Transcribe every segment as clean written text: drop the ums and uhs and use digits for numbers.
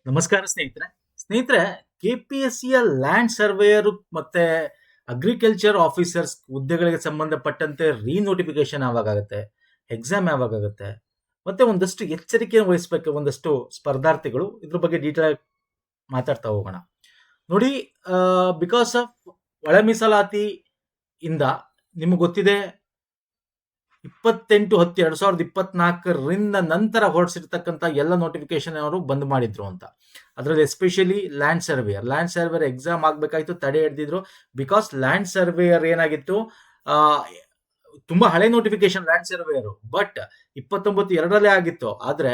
ನಮಸ್ಕಾರ ಸ್ನೇಹಿತರೆ. ಸ್ನೇಹಿತರೆ, ಕೆಪಿಎಸ್ಸಿಯ ಲ್ಯಾಂಡ್ ಸರ್ವೇಯರ್ ಮತ್ತೆ ಅಗ್ರಿಕಲ್ಚರ್ ಆಫೀಸರ್ಸ್ ಹುದ್ದೆಗಳಿಗೆ ಸಂಬಂಧಪಟ್ಟಂತೆ ರೀನೋಟಿಫಿಕೇಶನ್ ಯಾವಾಗಾಗುತ್ತೆ, ಎಕ್ಸಾಮ್ ಯಾವಾಗಾಗುತ್ತೆ, ಮತ್ತೆ ಒಂದಷ್ಟು ಎಚ್ಚರಿಕೆಯನ್ನು ವಹಿಸಬೇಕು ಒಂದಷ್ಟು ಸ್ಪರ್ಧಾರ್ಥಿಗಳು. ಇದ್ರ ಬಗ್ಗೆ ಡೀಟೇಲ್ ಮಾತಾಡ್ತಾ ಹೋಗೋಣ. ನೋಡಿ, ಬಿಕಾಸ್ ಆಫ್ ಒಳ ಮೀಸಲಾತಿ ಇಂದ ನಿಮ್ಗೆ ಗೊತ್ತಿದೆ 28/10/2024 ನಂತರ ಹೊರಡಿಸಿರ್ತಕ್ಕಂಥ ಎಲ್ಲ ನೋಟಿಫಿಕೇಶನ್ ಅವರು ಬಂದ್ ಮಾಡಿದ್ರು ಅಂತ. ಅದರಲ್ಲಿ ಎಸ್ಪೆಷಲಿ ಲ್ಯಾಂಡ್ ಸರ್ವೇಯರ್ ಎಕ್ಸಾಮ್ ಆಗ್ಬೇಕಾಯ್ತು, ತಡೆ ಹಿಡಿದಿದ್ರು. ಬಿಕಾಸ್ ಲ್ಯಾಂಡ್ ಸರ್ವೇಯರ್ ಏನಾಗಿತ್ತು, ಆ, ತುಂಬಾ ಹಳೆ ನೋಟಿಫಿಕೇಶನ್ ಲ್ಯಾಂಡ್ ಸರ್ವೇಯರ್, ಬಟ್ 29/2 ಆಗಿತ್ತು. ಆದ್ರೆ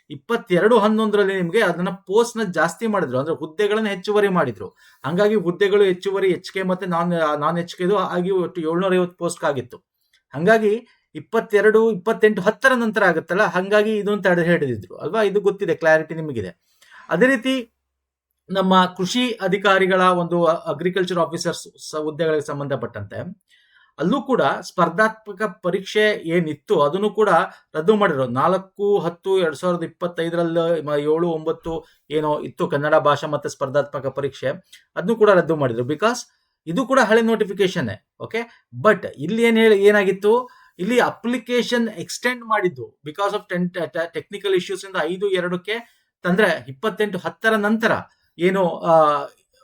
22/11 ನಿಮ್ಗೆ ಅದನ್ನ ಪೋಸ್ಟ್ ನ ಜಾಸ್ತಿ ಮಾಡಿದ್ರು, ಅಂದ್ರೆ ಹುದ್ದೆಗಳನ್ನ ಹೆಚ್ಚುವರಿ ಮಾಡಿದ್ರು. ಹಂಗಾಗಿ ಹುದ್ದೆಗಳು ಹೆಚ್ಚುವರಿ HK ಮತ್ತೆ ನಾನ್ HK ಆಗಿ ಒಟ್ಟು 750 ಪೋಸ್ಟ್ ಆಗಿತ್ತು. ಹಂಗಾಗಿ 28/10 ನಂತರ ಆಗುತ್ತಲ್ಲ, ಹಂಗಾಗಿ ಇದೊಂದು ತಡೆ ಹಿಡಿದಿದ್ರು ಅಲ್ವಾ. ಇದು ಗೊತ್ತಿದೆ, ಕ್ಲಾರಿಟಿ ನಿಮಗಿದೆ. ಅದೇ ರೀತಿ ನಮ್ಮ ಕೃಷಿ ಅಧಿಕಾರಿಗಳ ಒಂದು ಅಗ್ರಿಕಲ್ಚರ್ ಆಫೀಸರ್ಸ್ ಹುದ್ದೆಗಳಿಗೆ ಸಂಬಂಧಪಟ್ಟಂತೆ ಅಲ್ಲೂ ಕೂಡ ಸ್ಪರ್ಧಾತ್ಮಕ ಪರೀಕ್ಷೆ ಏನಿತ್ತು ಅದನ್ನು ಕೂಡ ರದ್ದು ಮಾಡಿದ್ರು. 4/10/2025 7/9 ಏನೋ ಇತ್ತು ಕನ್ನಡ ಭಾಷಾ ಮತ್ತೆ ಸ್ಪರ್ಧಾತ್ಮಕ ಪರೀಕ್ಷೆ, ಅದನ್ನು ಕೂಡ ರದ್ದು ಮಾಡಿದ್ರು. ಬಿಕಾಸ್ ಇದು ಕೂಡ ಹಳೆ ನೋಟಿಫಿಕೇಶನ್. ಓಕೆ, ಬಟ್ ಇಲ್ಲಿ ಏನಾಗಿತ್ತು, ಇಲ್ಲಿ ಅಪ್ಲಿಕೇಶನ್ ಎಕ್ಸ್ಟೆಂಡ್ ಮಾಡಿದ್ದು ಬಿಕಾಸ್ ಆಫ್ ಟೆಕ್ನಿಕಲ್ ಇಶ್ಯೂಸ್ ಇಂದ 5/2 ತಂದ್ರೆ 28/10 ನಂತರ ಏನು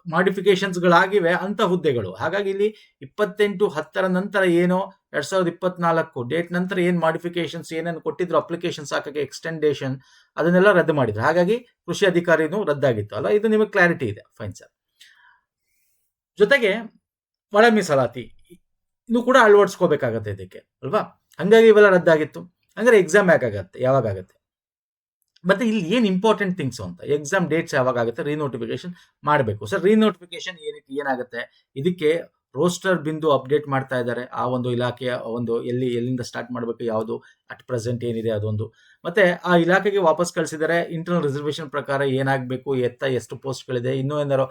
ಮಾಡಿಫಿಕೇಶನ್ಸ್ ಗಳಾಗಿವೆ ಅಂತ ಹುದ್ದೆಗಳು. ಹಾಗಾಗಿ ಇಲ್ಲಿ 28/10 ನಂತರ ಏನು 2024 ಡೇಟ್ ನಂತರ ಏನ್ ಮಾಡಿಫಿಕೇಶನ್ಸ್ ಏನೇನು ಕೊಟ್ಟಿದ್ರು ಅಪ್ಲಿಕೇಶನ್ಸ್ ಹಾಕಕ್ಕೆ ಎಕ್ಸ್ಟೆಂಡೇಷನ್, ಅದನ್ನೆಲ್ಲ ರದ್ದು ಮಾಡಿದ್ರು. ಹಾಗಾಗಿ ಕೃಷಿ ಅಧಿಕಾರಿನೂ ರದ್ದಾಗಿತ್ತು ಅಲ್ಲ. ಇದು ನಿಮಗೆ ಕ್ಲಾರಿಟಿ ಇದೆ, ಫೈನ್ ಸರ್. ಜೊತೆಗೆ ಒಳ ಮೀಸಲಾತಿ ಇನ್ನು ಕೂಡ ಅಳವಡಿಸ್ಕೋಬೇಕಾಗತ್ತೆ ಇದಕ್ಕೆ ಅಲ್ವಾ. ಹಂಗಾಗಿ ಇವೆಲ್ಲ ರದ್ದಾಗಿತ್ತು. ಹಂಗಾರೆ ಎಕ್ಸಾಮ್ ಯಾವಾಗತ್ತೆ, ಮತ್ತೆ ಇಲ್ಲಿ ಏನ್ ಇಂಪಾರ್ಟೆಂಟ್ ಥಿಂಗ್ಸ್ ಅಂತ, ಎಕ್ಸಾಮ್ ಡೇಟ್ಸ್ ಯಾವಾಗುತ್ತೆ, ರೀನೋಟಿಫಿಕೇಶನ್ ಮಾಡಬೇಕು ಸರ್. ರೀನೋಟಿಫಿಕೇಶನ್ ಏನಕ್ಕೆ ಇದಕ್ಕೆ ರೋಸ್ಟರ್ ಬಿಂದು ಅಪ್ಡೇಟ್ ಮಾಡ್ತಾ ಇದ್ದಾರೆ. ಆ ಒಂದು ಇಲಾಖೆಯ ಒಂದು ಎಲ್ಲಿಂದ ಸ್ಟಾರ್ಟ್ ಮಾಡಬೇಕು, ಯಾವುದು ಅಟ್ ಪ್ರೆಸೆಂಟ್ ಏನಿದೆ ಅದೊಂದು, ಮತ್ತೆ ಆ ಇಲಾಖೆಗೆ ವಾಪಸ್ ಕಳಿಸಿದರೆ ಇಂಟರ್ನಲ್ ರಿಸರ್ವೇಶನ್ ಪ್ರಕಾರ ಏನಾಗಬೇಕು, ಎಷ್ಟು ಪೋಸ್ಟ್ಗಳಿದೆ, ಇನ್ನೂ ಏನಾರು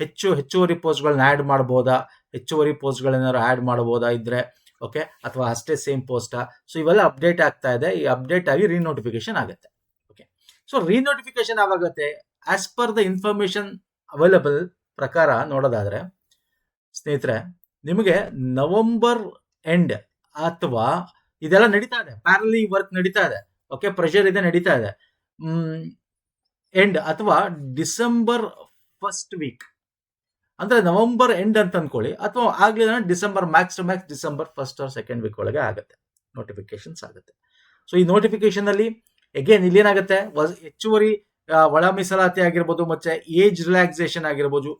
ಹೆಚ್ಚುವರಿ ಪೋಸ್ಟ್ಗಳನ್ನ ಆ್ಯಡ್ ಮಾಡ್ಬೋದಾ, ಹೆಚ್ಚುವರಿ ಪೋಸ್ಟ್ಗಳೇನಾದ್ರು ಆ್ಯಡ್ ಮಾಡ್ಬೋದಾ ಇದ್ರೆ, ಓಕೆ, ಅಥವಾ ಅಷ್ಟೇ ಸೇಮ್ ಪೋಸ್ಟಾ. ಸೊ ಇವೆಲ್ಲ ಅಪ್ಡೇಟ್ ಆಗ್ತಾ ಇದೆ. ಈ ಅಪ್ಡೇಟ್ ಆಗಿ ರೀನೋಟಿಫಿಕೇಶನ್ ಆಗುತ್ತೆ. ಓಕೆ, ಸೊ ರೀನೋಟಿಫಿಕೇಶನ್ ಯಾವಾಗುತ್ತೆ, as per the information available ಪ್ರಕಾರ ನೋಡೋದಾದ್ರೆ ಸ್ನೇಹಿತರೆ, ನಿಮಗೆ ನವೆಂಬರ್ ಎಂಡ್ ಅಥವಾ ಇದೆಲ್ಲ ನಡೀತಾ ಇದೆ, ಪ್ಯಾರಲಿ ವರ್ಕ್ ನಡೀತಾ ಇದೆ. ಓಕೆ, ಪ್ರೆಷರ್ ಇದೆ, ನಡೀತಾ ಇದೆ. ಎಂಡ್ ಅಥವಾ ಡಿಸೆಂಬರ್ ಫಸ್ಟ್ ವೀಕ್, ಅಂದ್ರೆ ನವೆಂಬರ್ ಎಂಡ್ ಅಂತ ಅನ್ಕೊಳ್ಳಿ, ಅಥವಾ ಆಗ್ಲಿಲ್ಲ December max to max December 1st or 2nd week ಒಳಗೆ ಆಗುತ್ತೆ, ನೋಟಿಫಿಕೇಶನ್ಸ್ ಆಗುತ್ತೆ. ಸೊ ಈ ನೋಟಿಫಿಕೇಶನ್ ಅಲ್ಲಿ ಅಗೇನ್ ಇಲ್ಲಿ ಏನಾಗುತ್ತೆ, ಹೆಚ್ಚುವರಿ ಒಳ ಮೀಸಲಾತಿ ಆಗಿರ್ಬೋದು, ಮತ್ತೆ ಏಜ್ ರಿಲ್ಯಾಕ್ಸೇಷನ್ ಆಗಿರ್ಬೋದು,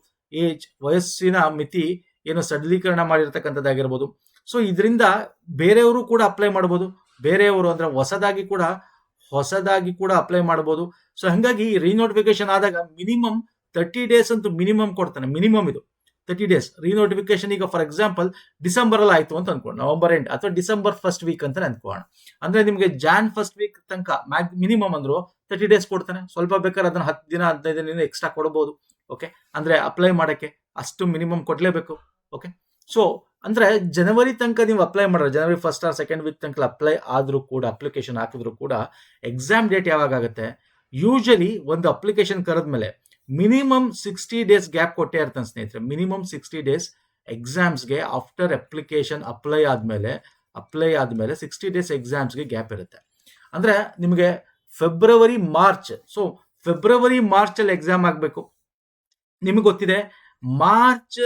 ವಯಸ್ಸಿನ ಮಿತಿ ಏನು ಸಡಲೀಕರಣ ಮಾಡಿರ್ತಕ್ಕಂಥದ್ದಾಗಿರ್ಬೋದು. ಸೊ ಇದರಿಂದ ಬೇರೆಯವರು ಕೂಡ ಅಪ್ಲೈ ಮಾಡ್ಬೋದು, ಬೇರೆಯವರು ಅಂದ್ರೆ ಹೊಸದಾಗಿ ಕೂಡ ಅಪ್ಲೈ ಮಾಡ್ಬೋದು. ಸೊ ಹಂಗಾಗಿ ರೀನೋಟಿಫಿಕೇಶನ್ ಆದಾಗ ಮಿನಿಮಮ್ 30 days ಅಂತೂ ಮಿನಿಮಮ್ ಕೊಡ್ತಾನೆ. ಮಿನಿಮಮ್ ಇದು 30 days ರೀನೋಟಿಫಿಕೇಶನ್. ಈಗ ಫಾರ್ ಎಕ್ಸಾಂಪಲ್ ಡಿಸೆಂಬರ್ ಅಲ್ಲಿ ಆಯ್ತು ಅಂತ ಅನ್ಕೋಣ, ನವೆಂಬರ್ ಎಂಡ್ ಅಥವಾ ಡಿಸೆಂಬರ್ ಫಸ್ಟ್ ವೀಕ್ ಅಂತ ಅನ್ಕೋಣ, ಅಂದ್ರೆ ನಿಮ್ಗೆ ಜಾನ್ ಫಸ್ಟ್ ವೀಕ್ ತನಕ ಮಿನಿಮಮ್ ಅಂದ್ರು 30 days ಕೊಡ್ತಾನೆ. ಸ್ವಲ್ಪ ಬೇಕಾದ್ರೆ ಅದನ್ನ 10 ದಿನ 15 ದಿನ ಎಕ್ಸ್ಟ್ರಾ ಕೊಡಬಹುದು. ಓಕೆ, ಅಂದ್ರೆ ಅಪ್ಲೈ ಮಾಡಕ್ಕೆ ಅಷ್ಟು ಮಿನಿಮಮ್ ಕೊಡ್ಲೇಬೇಕು. ಓಕೆ, ಸೊ ಅಂದ್ರೆ ಜನವರಿ ತನಕ ನೀವು ಅಪ್ಲೈ ಮಾಡ್ರೆ, ಜನವರಿ 1st or 2nd ವೀಕ್ ತನಕ ಅಪ್ಲೈ ಆದ್ರೂ ಕೂಡ, ಅಪ್ಲಿಕೇಶನ್ ಹಾಕಿದ್ರು ಕೂಡ ಎಕ್ಸಾಮ್ ಡೇಟ್ ಯಾವಾಗುತ್ತೆ, ಯೂಶಲಿ ಒಂದು ಅಪ್ಲಿಕೇಶನ್ ಕರೆದ್ಮೇಲೆ ಮಿನಿಮಮ್ 60 days ಗ್ಯಾಪ್ ಕೊಟ್ಟೇ ಇರ್ತಾನೆ ಸ್ನೇಹಿತರೆ. ಮಿನಿಮಮ್ 60 days ಎಕ್ಸಾಮ್ಸ್ಗೆ ಆಫ್ಟರ್ ಅಪ್ಲಿಕೇಶನ್ ಅಪ್ಲೈ ಆದ್ಮೇಲೆ 60 days ಎಕ್ಸಾಮ್ಸ್ಗೆ ಗ್ಯಾಪ್ ಇರುತ್ತೆ. ಅಂದ್ರೆ ನಿಮಗೆ ಫೆಬ್ರವರಿ ಮಾರ್ಚ್ ಅಲ್ಲಿ ಎಕ್ಸಾಮ್ ಆಗ್ಬೇಕು. ನಿಮಗೆ ಗೊತ್ತಿದೆ, ಮಾರ್ಚ್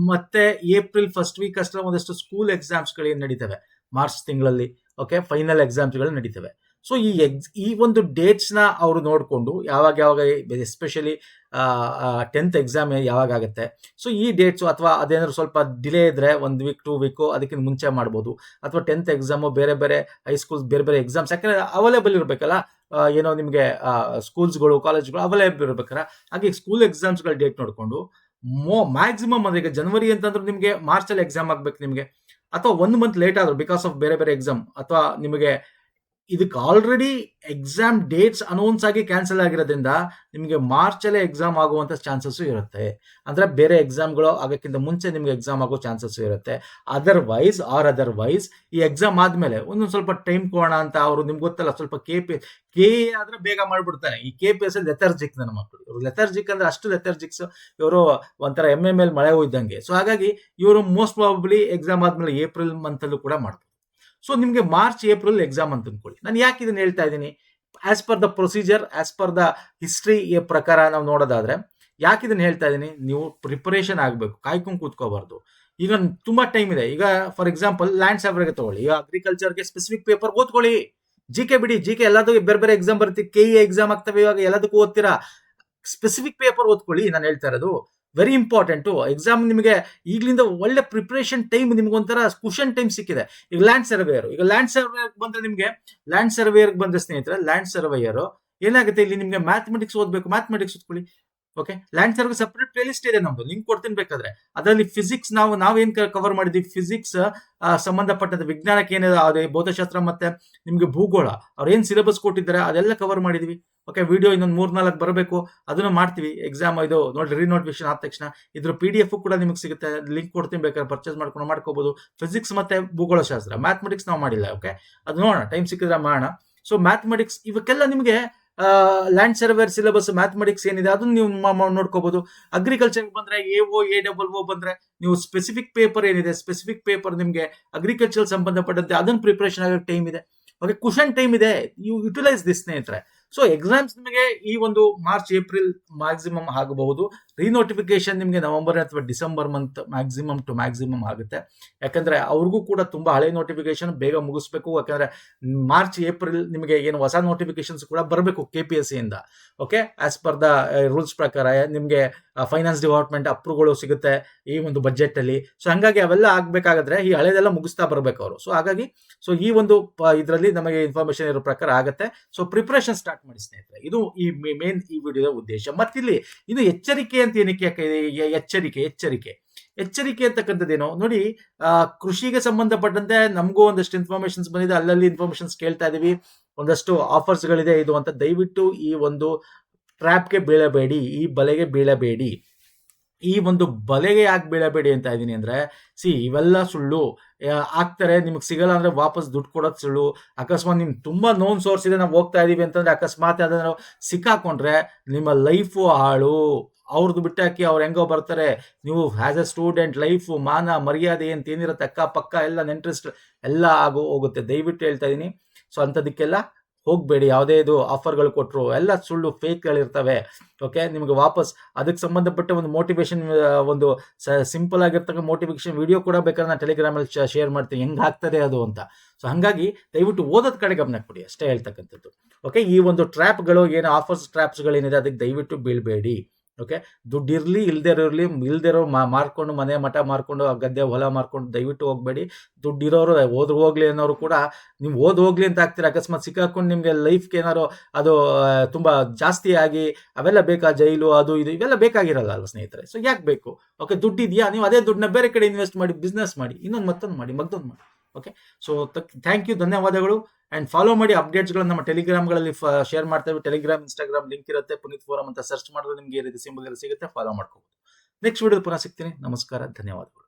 ಮತ್ತೆ ಏಪ್ರಿಲ್ ಫಸ್ಟ್ ವೀಕ್ ಅಷ್ಟೇ ಒಂದಷ್ಟು ಸ್ಕೂಲ್ ಎಕ್ಸಾಮ್ಸ್ಗಳು ಏನ್ ನಡೀತವೆ ಮಾರ್ಚ್ ತಿಂಗಳಲ್ಲಿ. ಓಕೆ, ಫೈನಲ್ ಎಕ್ಸಾಮ್ಸ್ಗಳು ನಡೀತವೆ. ಸೊ ಈ ಒಂದು ಡೇಟ್ಸ್ ನ ಅವರು ನೋಡಿಕೊಂಡು ಯಾವಾಗ ಎಸ್ಪೆಷಲಿ 10th ಎಕ್ಸಾಮ್ ಯಾವಾಗ ಆಗುತ್ತೆ, ಸೊ ಈ ಡೇಟ್ಸ್ ಅಥವಾ ಅದೇನಾದ್ರು ಸ್ವಲ್ಪ ಡಿಲೇ ಇದ್ರೆ 1 week 2 week ಅದಕ್ಕಿಂತ ಮುಂಚೆ ಮಾಡ್ಬೋದು. ಅಥವಾ 10th ಎಕ್ಸಾಮು ಬೇರೆ ಹೈಸ್ಕೂಲ್ಸ್ ಬೇರೆ ಎಕ್ಸಾಮ್ಸ್, ಯಾಕಂದ್ರೆ ಅವೈಲೇಬಲ್ ಇರ್ಬೇಕಲ್ಲ, ಏನೋ ನಿಮಗೆ ಸ್ಕೂಲ್ಸ್ಗಳು ಕಾಲೇಜ್ಗಳು ಅವೈಲೇಬಲ್ ಇರ್ಬೇಕಲ್ಲ. ಹಾಗೆ ಸ್ಕೂಲ್ ಎಕ್ಸಾಮ್ಸ್ಗಳ ಡೇಟ್ ನೋಡಿಕೊಂಡು ಮ್ಯಾಕ್ಸಿಮಮ್ ಅಂದ್ರೆ ಈಗ ಜನವರಿ ಅಂತಂದ್ರೆ ನಿಮಗೆ ಮಾರ್ಚ್ ಅಲ್ಲಿ ಎಕ್ಸಾಮ್ ಆಗ್ಬೇಕು ನಿಮಗೆ, ಅಥವಾ 1 month ಲೇಟ್ ಆದ್ರು ಬಿಕಾಸ್ ಆಫ್ ಬೇರೆ ಎಕ್ಸಾಮ್, ಅಥವಾ ನಿಮಗೆ ಇದಕ್ಕೆ ಆಲ್ರೆಡಿ ಎಕ್ಸಾಮ್ ಡೇಟ್ಸ್ ಅನೌನ್ಸ್ ಆಗಿ ಕ್ಯಾನ್ಸಲ್ ಆಗಿರೋದ್ರಿಂದ ನಿಮಗೆ ಮಾರ್ಚಲ್ಲೇ ಎಕ್ಸಾಮ್ ಆಗುವಂಥ ಚಾನ್ಸಸ್ಸು ಇರುತ್ತೆ. ಅಂದರೆ ಬೇರೆ ಎಕ್ಸಾಮ್ಗಳು ಆಗೋಕ್ಕಿಂತ ಮುಂಚೆ ನಿಮಗೆ ಎಕ್ಸಾಮ್ ಆಗೋ ಚಾನ್ಸಸ್ಸು ಇರುತ್ತೆ. ಅದರ್ವೈಸ್ ಈ ಎಕ್ಸಾಮ್ ಆದಮೇಲೆ ಒಂದೊಂದು ಸ್ವಲ್ಪ ಟೈಮ್ ಕೊಡೋಣ ಅಂತ ಅವರು ನಿಮ್ಗೆ ಗೊತ್ತಲ್ಲ, ಸ್ವಲ್ಪ ಕೆ ಎ ಆದರೆ ಬೇಗ ಮಾಡಿಬಿಡ್ತಾನೆ. ಈ KPS ಲೆಥರ್ಜಿಕ್ ನನ್ನ ಮಕ್ಕಳು. ಇವರು ಲೆಥರ್ಜಿಕ್ ಅಂದರೆ ಅಷ್ಟು ಲೆಥರ್ಜಿಕ್ಸ್, ಇವರು ಒಂಥರ ಮೇಲೆ ಮಳೆ ಹೋಯ್ದಂಗೆ. ಸೊ ಹಾಗಾಗಿ ಇವರು ಮೋಸ್ಟ್ ಪ್ರಾಬಬ್ಲಿ ಎಕ್ಸಾಮ್ ಆದಮೇಲೆ ಏಪ್ರಿಲ್ ಮಂತಲ್ಲೂ ಕೂಡ ಮಾಡ್ತಾರೆ. ಸೊ ನಿಮಗೆ ಮಾರ್ಚ್ ಏಪ್ರಿಲ್ ಎಕ್ಸಾಮ್ ಅಂತ ಅಂದ್ಕೊಳ್ಳಿ. ನಾನು ಯಾಕೆ ಇದನ್ನ ಹೇಳ್ತಾ ಇದ್ದೀನಿ, as per the procedure, as per the history ಪ್ರಕಾರ ನಾವು ನೋಡೋದಾದ್ರೆ ಯಾಕೆ ಇದನ್ನ ಹೇಳ್ತಾ ಇದ್ದೀನಿ, ನೀವು ಪ್ರಿಪರೇಷನ್ ಆಗಬೇಕು, ಕಾಯ್ಕೊಂಡು ಕೂತ್ಕೋಬಾರ್ದು. ಈಗ ತುಂಬಾ ಟೈಮ್ ಇದೆ. ಈಗ ಫಾರ್ ಎಕ್ಸಾಂಪಲ್ ಲ್ಯಾಂಡ್ ಸರ್ವೆಗೆ ತಗೊಳ್ಳಿ, ಈಗ ಅಗ್ರಿಕಲ್ಚರ್ಗೆ ಸ್ಪೆಸಿಫಿಕ್ ಪೇಪರ್ ಓದ್ಕೊಳ್ಳಿ. GK ಬಿಡಿ, GK ಎಲ್ಲದಕ್ಕೂ ಬೇರೆ ಬೇರೆ ಎಕ್ಸಾಮ್ ಬರುತ್ತೆ, KE ಎಕ್ಸಾಮ್ ಆಗ್ತವೆ, ಇವಾಗ ಎಲ್ಲದಕ್ಕೂ ಓದ್ತೀರಾ. ಸ್ಪೆಸಿಫಿಕ್ ಪೇಪರ್ ಓದ್ಕೊಳ್ಳಿ, ನಾನು ಹೇಳ್ತಾ ಇರೋದು ವೆರಿ ಇಂಪಾರ್ಟೆಂಟು. ಎಕ್ಸಾಮ್ ನಿಮಗೆ ಈಗಲಿಂದ ಒಳ್ಳೆ ಪ್ರಿಪರೇಷನ್ ಟೈಮ್, ನಿಮ್ಗೊಂಥರ ಕುಷನ್ ಟೈಮ್ ಸಿಕ್ಕಿದೆ. ಈಗ ಲ್ಯಾಂಡ್ ಸರ್ವೇಯರ್ ಬಂದ್ರೆ ನಿಮಗೆ ಲ್ಯಾಂಡ್ ಸರ್ವೇಯರ್ ಬಂದ್ರೆ ಸ್ನೇಹಿತರೆ, ಲ್ಯಾಂಡ್ ಸರ್ವೇಯರ್ ಏನಾಗುತ್ತೆ, ಇಲ್ಲಿ ನಿಮಗೆ ಮ್ಯಾಥಮೆಟಿಕ್ಸ್ ಓದಬೇಕು, ಮ್ಯಾಥಮೆಟಿಕ್ಸ್ ಓದ್ಕೊಳ್ಳಿ. Okay, land survey separate playlist ಇದೆ ನಮ್ದು, ಲಿಂಕ್ ಕೊಡ್ತೀನಿ ಬೇಕಾದ್ರೆ. ಅದರಲ್ಲಿ ಫಿಸಿಕ್ಸ್ ನಾವೇನ್ ಕವರ್ ಮಾಡಿದ್ವಿ, ಫಿಸಿಕ್ಸ್ ಸಂಬಂಧಪಟ್ಟಂತ ವಿಜ್ಞಾನಕ್ಕೆ ಏನಿದೆ ಅದೇ ಭೌತಶಾಸ್ತ್ರ ಮತ್ತೆ ನಿಮ್ಗೆ ಭೂಗೋಳ ಅವ್ರು ಏನ್ ಸಿಲೆಬಸ್ ಕೊಟ್ಟಿದ್ದಾರೆ ಅದೆಲ್ಲ ಕವರ್ ಮಾಡಿದ್ವಿ. ಓಕೆ, ವಿಡಿಯೋ ಇನ್ನೊಂದು 3-4 ಬರಬೇಕು, ಅದನ್ನು ಮಾಡ್ತೀವಿ. ಎಕ್ಸಾಮ್ ಇದು ನೋಡಿ, ರಿನೋಟಿಫಿಕೇಶನ್ ಆದ ತಕ್ಷಣ ಇದ್ರ PDF ಕೂಡ ನಿಮಗೆ ಸಿಗುತ್ತೆ, ಲಿಂಕ್ ಕೊಡ್ತೀನಿ, ಬೇಕಾದ್ರೆ ಪರ್ಚೇಸ್ ಮಾಡ್ಕೋಬಹುದು. ಫಿಸಿಕ್ಸ್ ಮತ್ತೆ ಭೂಗೋಳಶಾಸ್ತ್ರ, ಮ್ಯಾಥಮೆಟಿಕ್ಸ್ ನಾವು ಮಾಡಿಲ್ಲ. ಓಕೆ, ಅದು ನೋಡೋಣ, ಟೈಮ್ ಸಿಕ್ಕಿದ್ರೆ ಮಾಡೋಣ. ಸೊ ಮ್ಯಾಥಮೆಟಿಕ್ಸ್ ಇವಕ್ಕೆಲ್ಲ ನಿಮಗೆ ಲ್ಯಾಂಡ್ ಸರ್ವೇರ್ ಸಿಲೆಬಸ್ ಮ್ಯಾಥಮೆಟಿಕ್ಸ್ ಏನಿದೆ ಅದನ್ನ ನೀವು ನೋಡ್ಕೋಬಹುದು. ಅಗ್ರಿಕಲ್ಚರ್ ಬಂದ್ರೆ AO ಬಂದ್ರೆ ನೀವು ಸ್ಪೆಸಿಫಿಕ್ ಪೇಪರ್ ಏನಿದೆ, ಸ್ಪೆಸಿಫಿಕ್ ಪೇಪರ್ ನಿಮಗೆ ಅಗ್ರಿಕಲ್ಚರ್ ಸಂಬಂಧಪಟ್ಟಂತೆ ಅದನ್ನ ಪ್ರಿಪರೇಷನ್ ಆಗೋ ಟೈಮ್ ಇದೆ. ಓಕೆ, ಕುಷನ್ ಟೈಮ್ ಇದೆ, ಯು ಯುಟಿಲೈಸ್ ದಿಸ್ ಸ್ನೇಹಿತರೆ. ಸೊ ಎಕ್ಸಾಮ್ಸ್ ನಿಮಗೆ ಈ ಒಂದು ಮಾರ್ಚ್ ಏಪ್ರಿಲ್ ಮ್ಯಾಕ್ಸಿಮಮ್ ಆಗಬಹುದು. ರಿನೋಟಿಫಿಕೇಶನ್ ನಿಮಗೆ ನವೆಂಬರ್ ಅಥವಾ ಡಿಸೆಂಬರ್ ಮಂತ್ ಮ್ಯಾಕ್ಸಿಮಮ್ ಆಗುತ್ತೆ. ಯಾಕಂದ್ರೆ ಅವ್ರಿಗೂ ಕೂಡ ತುಂಬಾ ಹಳೆ ನೋಟಿಫಿಕೇಶನ್ ಬೇಗ ಮುಗಿಸ್ಬೇಕು. ಯಾಕಂದ್ರೆ ಮಾರ್ಚ್ ಏಪ್ರಿಲ್ ನಿಮಗೆ ಏನು ಹೊಸ ನೋಟಿಫಿಕೇಶನ್ಸ್ ಕೂಡ ಬರಬೇಕು KPSC ಇಂದ. Okay, as per the rules ಪ್ರಕಾರ ನಿಮಗೆ ಫೈನಾನ್ಸ್ ಡಿಪಾರ್ಟ್ಮೆಂಟ್ ಅಪ್ರೂವ್ಗಳು ಸಿಗುತ್ತೆ ಈ ಒಂದು ಬಜೆಟ್ ಅಲ್ಲಿ. ಸೊ ಹಂಗಾಗಿ ಅವೆಲ್ಲ ಆಗ್ಬೇಕಾದ್ರೆ ಈ ಹಳೆದೆಲ್ಲ ಮುಗಿಸ್ತಾ ಬರ್ಬೇಕು ಅವರು. ಸೊ ಹಾಗಾಗಿ ಈ ಒಂದು ಇದರಲ್ಲಿ ನಮಗೆ ಇನ್ಫಾರ್ಮೇಶನ್ ಇರೋ ಪ್ರಕಾರ ಆಗುತ್ತೆ. ಸೊ ಪ್ರಿಪರೇಷನ್ ಸ್ಟಾರ್ಟ್ ಮಾಡಿ ಸ್ನೇಹಿತರೆ, ಇದು ಈ ಮೇನ್ ಈ ವಿಡಿಯೋದ ಉದ್ದೇಶ. ಮತ್ತಿಲ್ಲಿ ಇದು ಎಚ್ಚರಿಕೆ ಅಂತ ಏನಕ್ಕೆ ಎಚ್ಚರಿಕೆ ಅಂತಕ್ಕಂಥದ್ದೇನೋ ನೋಡಿ, ಕೃಷಿಗೆ ಸಂಬಂಧಪಟ್ಟಂತೆ ನಮಗೂ ಒಂದಷ್ಟು ಇನ್ಫಾರ್ಮೇಶನ್ಸ್ ಬಂದಿದೆ, ಅಲ್ಲಲ್ಲಿ ಇನ್ಫಾರ್ಮೇಶನ್ಸ್ ಕೇಳ್ತಾ ಇದೀವಿ, ಒಂದಷ್ಟು ಆಫರ್ಸ್ಗಳಿದೆ ಇದು ಅಂತ. ದಯವಿಟ್ಟು ಈ ಒಂದು ಟ್ರ್ಯಾಪ್ಗೆ ಬೀಳಬೇಡಿ, ಈ ಬಲೆಗೆ ಬೀಳಬೇಡಿ. ಈ ಒಂದು ಬಲೆಗೆ ಯಾಕೆ ಬೀಳಬೇಡಿ ಅಂತ ಇದ್ದೀನಿ ಅಂದ್ರೆ, ಇವೆಲ್ಲ ಸುಳ್ಳು. ಆಗ್ತಾರೆ, ನಿಮಗೆ ಸಿಗಲ್ಲ ಅಂದ್ರೆ ವಾಪಸ್ ದುಡ್ಡು ಕೊಡೋದು ಸುಳ್ಳು. ಅಕಸ್ಮಾತ್ ನಿಮ್ಗೆ ತುಂಬಾ ನೋನ್ ಸೋರ್ಸ್ ಇದೆ, ನಾವು ಹೋಗ್ತಾ ಇದೀವಿ ಅಂತಂದ್ರೆ ಅಕಸ್ಮಾತ್ ಅದನ್ನ ಸಿಕ್ಕಾಕೊಂಡ್ರೆ ನಿಮ್ಮ ಲೈಫು ಹಾಳು. ಅವ್ರದ್ದು ಬಿಟ್ಟಾಕಿ ಅವ್ರು ಹೆಂಗೋ ಬರ್ತಾರೆ, ನೀವು ಆಸ್ ಎ ಸ್ಟೂಡೆಂಟ್ ಲೈಫು ಮಾನ ಮರ್ಯಾದೆ ಅಂತ ಏನಿರುತ್ತೆ ಅಕ್ಕ ಪಕ್ಕ ಎಲ್ಲ ನೆಂಟ್ರೆಸ್ಟ್ ಎಲ್ಲ ಹೋಗುತ್ತೆ. ದಯವಿಟ್ಟು ಹೇಳ್ತಾ ಇದೀನಿ. ಸೊ ಅಂಥದಕ್ಕೆಲ್ಲ ಹೋಗಬೇಡಿ. ಯಾವುದೇ ಇದು ಆಫರ್ಗಳು ಕೊಟ್ಟರು ಎಲ್ಲ ಸುಳ್ಳು, ಫೇಕ್ಗಳಿರ್ತವೆ. ಓಕೆ, ನಿಮಗೆ ವಾಪಸ್ ಅದಕ್ಕೆ ಸಂಬಂಧಪಟ್ಟ ಒಂದು ಮೋಟಿವೇಶನ್, ಒಂದು ಸಿಂಪಲ್ ಆಗಿರ್ತಕ್ಕ ಮೋಟಿವೇಶನ್ ವಿಡಿಯೋ ಕೂಡ ಬೇಕಾದ್ರೆ ನಾನು ಟೆಲಿಗ್ರಾಮಲ್ಲಿ ಶೇರ್ ಮಾಡ್ತೀನಿ, ಹೆಂಗೆ ಆಗ್ತದೆ ಅದು ಅಂತ. ಸೊ ಹಾಗಾಗಿ ದಯವಿಟ್ಟು ಓದೋದ್ ಕಡೆ ಗಮನ ಕೊಡಿ, ಅಷ್ಟೇ ಹೇಳ್ತಕ್ಕಂಥದ್ದು. ಓಕೆ, ಈ ಒಂದು ಟ್ರ್ಯಾಪ್ಗಳು ಏನು ಆಫರ್ಸ್ ಟ್ರ್ಯಾಪ್ಸ್ಗಳೇನಿದೆ ಅದಕ್ಕೆ ದಯವಿಟ್ಟು ಬೀಳಬೇಡಿ. ಓಕೆ, ದುಡ್ಡು ಇರಲಿ ಇಲ್ದಿರೋ ಮಾರ್ಕೊಂಡು ಮನೆ ಮಠ ಮಾರ್ಕೊಂಡು ಗದ್ದೆ ಹೊಲ ಮಾರ್ಕೊಂಡು ದಯವಿಟ್ಟು ಹೋಗಬೇಡಿ. ದುಡ್ಡು ಇರೋರು ಹೋಗ್ಲಿ ಅನ್ನೋರು ಕೂಡ ನೀವು ಹೋಗ್ಲಿ ಅಂತ ಆಗ್ತೀರಾ, ಅಕಸ್ಮಾತ್ ಸಿಕ್ಕಾಕೊಂಡು ನಿಮಗೆ ಲೈಫ್ಗೆ ಏನಾರು ಅದು ತುಂಬಾ ಜಾಸ್ತಿ ಆಗಿ ಅವೆಲ್ಲ ಬೇಕಾ, ಜೈಲು ಅದು ಇದು ಇವೆಲ್ಲ ಬೇಕಾಗಿರಲ್ಲ ಅಲ್ವ ಸ್ನೇಹಿತರೆ. ಸೊ ಯಾಕೆ ಬೇಕು? ಓಕೆ, ದುಡ್ಡು ಇದೆಯಾ, ನೀವು ಅದೇ ದುಡ್ಡನ್ನ ಬೇರೆ ಕಡೆ ಇನ್ವೆಸ್ಟ್ ಮಾಡಿ, ಬಿಸ್ನೆಸ್ ಮಾಡಿ, ಮತ್ತೊಂದು ಮಾಡಿ. ಓಕೆ, ಸೊ ಥ್ಯಾಂಕ್ ಯು, ಧನ್ಯವಾದಗಳು. ಅಂಡ್ ಫಾಲೋ ಮಾಡಿ, ಅಪ್ಡೇಟ್ಸ್ಗಳನ್ನು ನಮ್ಮ ಟೆಲಿಗ್ರಾಮ್ಗಳಲ್ಲಿ ಶೇರ್ ಮಾಡ್ತೇವೆ. ಟೆಲಿಗ್ರಾಮ್, ಇನ್ಸ್ಟಾಗ್ರಾಮ್ ಲಿಂಕ್ ಇರುತ್ತೆ, ಪುನೀತ್ ಫೋರಮ್ ಅಂತ ಸರ್ಚ್ ಮಾಡಿದ್ರೆ ನಿಮಗೆ ಈ ರೀತಿ ಸಿಂಬಲ್ ಸಿಗುತ್ತೆ, ಫಾಲೋ ಮಾಡ್ಕೋಬಹುದು. ನೆಕ್ಸ್ಟ್ ವಿಡಿಯೋ ಪುನಃ ಸಿಗ್ತೀನಿ. ನಮಸ್ಕಾರ, ಧನ್ಯವಾದಗಳು.